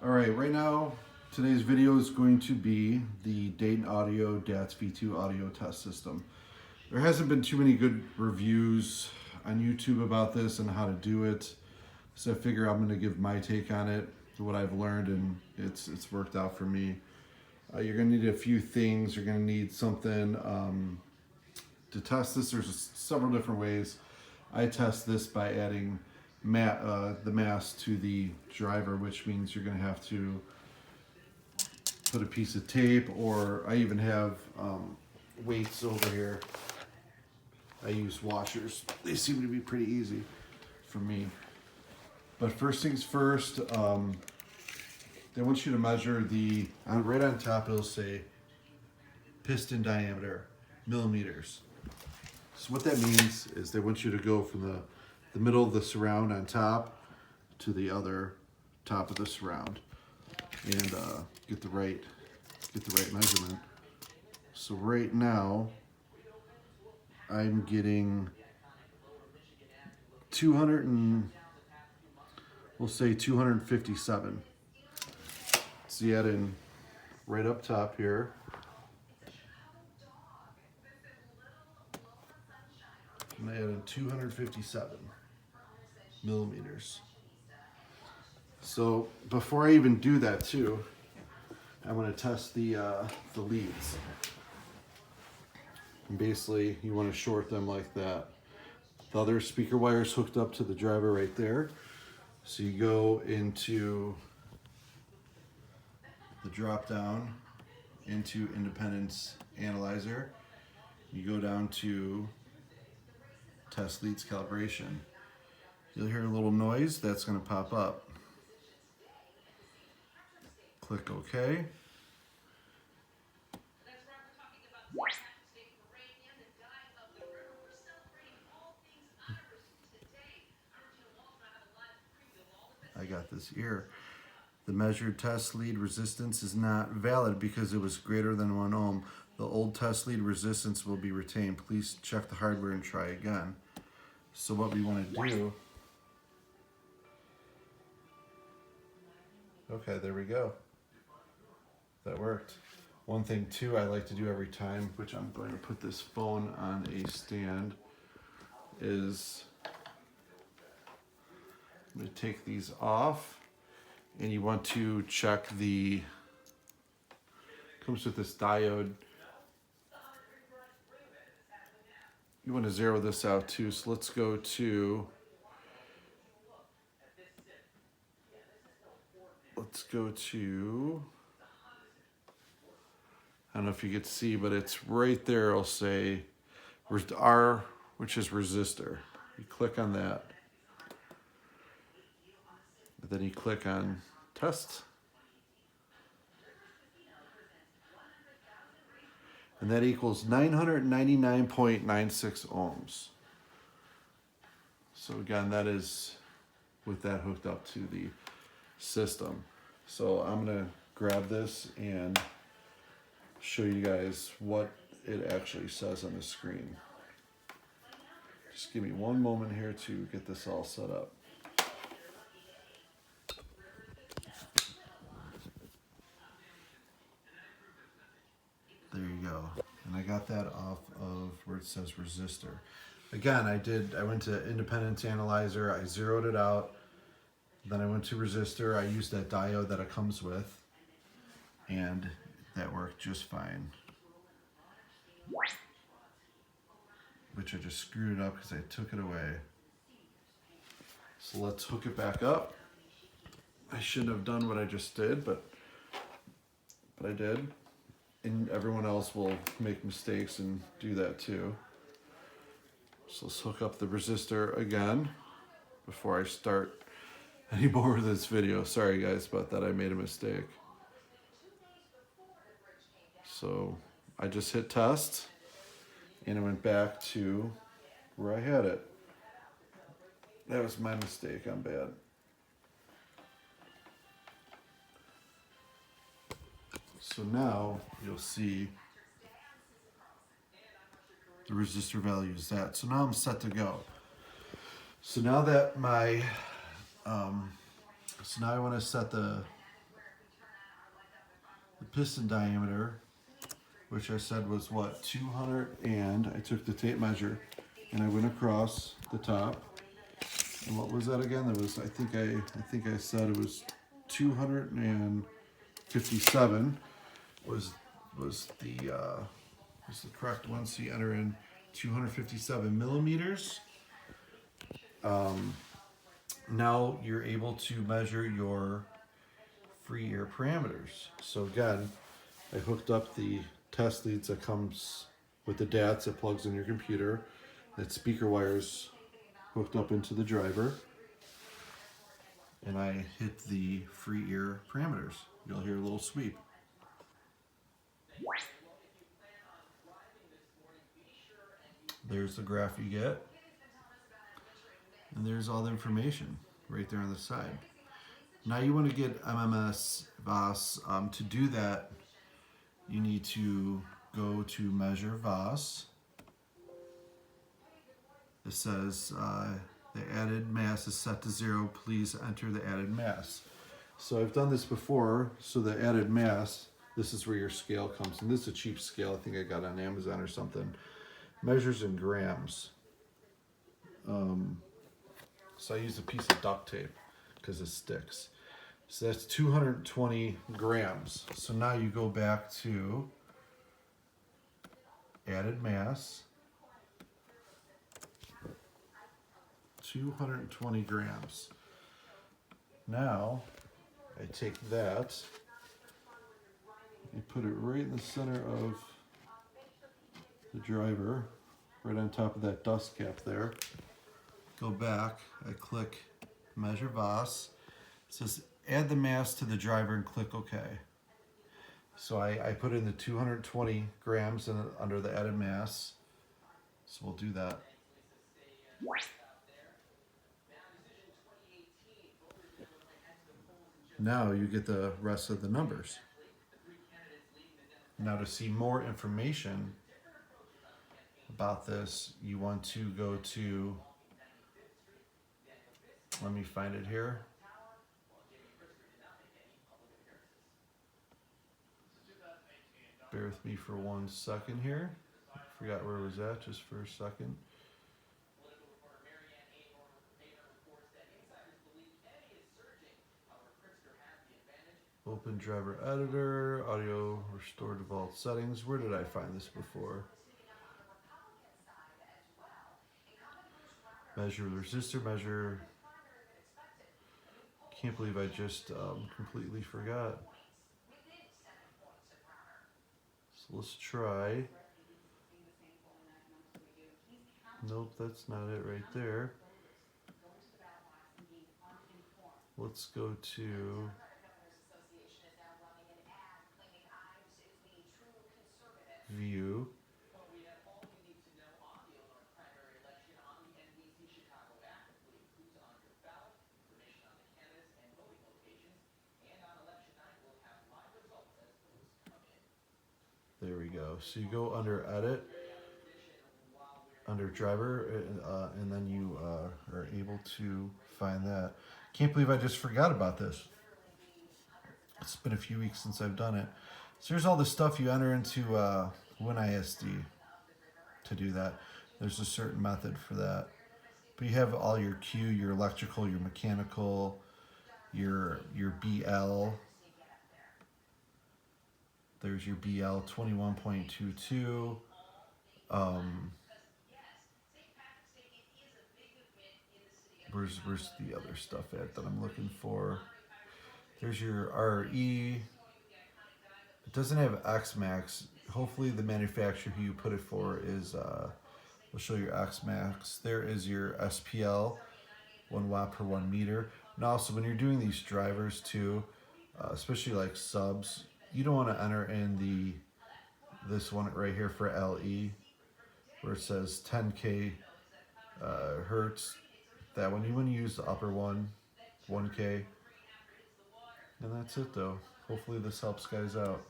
All right now, today's video is going to be the Dayton Audio DatsV2 audio test system. There hasn't been too many good reviews on YouTube about this and how to do it, so I figure I'm going to give my take on it, what I've learned, and it's worked out for me. You're going to need a few things. You're going to need something to test this. There's several different ways. I test this by adding the mass to the driver, which means you're going to have to put a piece of tape, or I even have weights over here. I use washers. They seem to be pretty easy for me. But first things first, they want you to measure right on top it'll say piston diameter, millimeters. So what that means is they want you to go from the middle of the surround on top to the other top of the surround and get the right measurement. So right now I'm getting 257. See that in right up top here. I'm gonna add in 257 millimeters. So before I even do that too, I'm going to test the leads. And basically, you want to short them like that. The other speaker wire is hooked up to the driver right there. So you go into the drop down into Independence Analyzer. You go down to Test Leads Calibration. You'll hear a little noise that's going to pop up. Click OK. I got this here. The measured test lead resistance is not valid because it was greater than 1 ohm. The old test lead resistance will be retained. Please check the hardware and try again. So what we want to do... Okay, there we go. That worked. One thing too I like to do every time, which I'm going to put this phone on a stand, is I'm going to take these off, and you want to check comes with this diode. You want to zero this out too, so let's go to I don't know if you could see, but it's right there. It'll say R, which is resistor. You click on that. And then you click on test. And that equals 999.96 ohms. So again, that is with that hooked up to the system. So I'm gonna grab this and show you guys what it actually says on the screen. Just give me one moment here to get this all set up. There you go. And I got that off of where it says resistor. Again, I went to Independence Analyzer, I zeroed it out. Then I went to resistor, I used that diode that it comes with, and that worked just fine. Which I just screwed it up because I took it away. So let's hook it back up. I shouldn't have done what I just did, but I did. And everyone else will make mistakes and do that too. So let's hook up the resistor again before I start any more of this video. Sorry guys about that, I made a mistake. So I just hit test and I went back to where I had it. That was my mistake, I'm bad. So now you'll see the resistor value is that. So now I'm set to go. So now that my, so now I want to set the piston diameter, which I said was what, 200, and I took the tape measure and I went across the top. And what was that again? That was, I think I said it was 257 was the correct one. So you enter in 257 millimeters. Now you're able to measure your free ear parameters. So again, I hooked up the test leads that comes with the DATs that plugs in your computer. That speaker wires hooked up into the driver. And I hit the free ear parameters. You'll hear a little sweep. There's the graph you get. And there's all the information right there on the side. Now you want to get MMS VOS. To do that, you need to go to Measure VOS. It says the added mass is set to 0. Please enter the added mass. So I've done this before. So the added mass, this is where your scale comes. And this is a cheap scale. I think I got on Amazon or something. Measures in grams. So I use a piece of duct tape because it sticks. So that's 220 grams. So now you go back to added mass, 220 grams. Now I take that, I put it right in the center of the driver, right on top of that dust cap there. Go back, I click Measure VOS. It says add the mass to the driver and click OK. So I put in the 220 grams under the added mass. So we'll do that. Now you get the rest of the numbers. Now to see more information about this, you want to go to, let me find it here. Bear with me for 1 second here. I forgot where it was at just for a second. Open driver editor, audio, restore default settings. Where did I find this before? Measure resistor, measure. Can't believe I just completely forgot. So let's try. Nope, that's not it right there. Let's go to view. There we go. So you go under edit, under driver, and then you are able to find that. Can't believe I just forgot about this. It's been a few weeks since I've done it. So here's all the stuff you enter into WinISD to do that. There's a certain method for that. But you have all your Q, your electrical, your mechanical, your BL. There's your BL 21.22. Where's the other stuff at that I'm looking for? There's your RE. It doesn't have Xmax. Hopefully the manufacturer who you put it for is, will show your Xmax. There is your SPL, 1 watt per 1 meter. And also when you're doing these drivers too, especially like subs, you don't want to enter in this one right here for LE, where it says 10K hertz. That one, you want to use the upper one, 1K. And that's it though. Hopefully this helps guys out.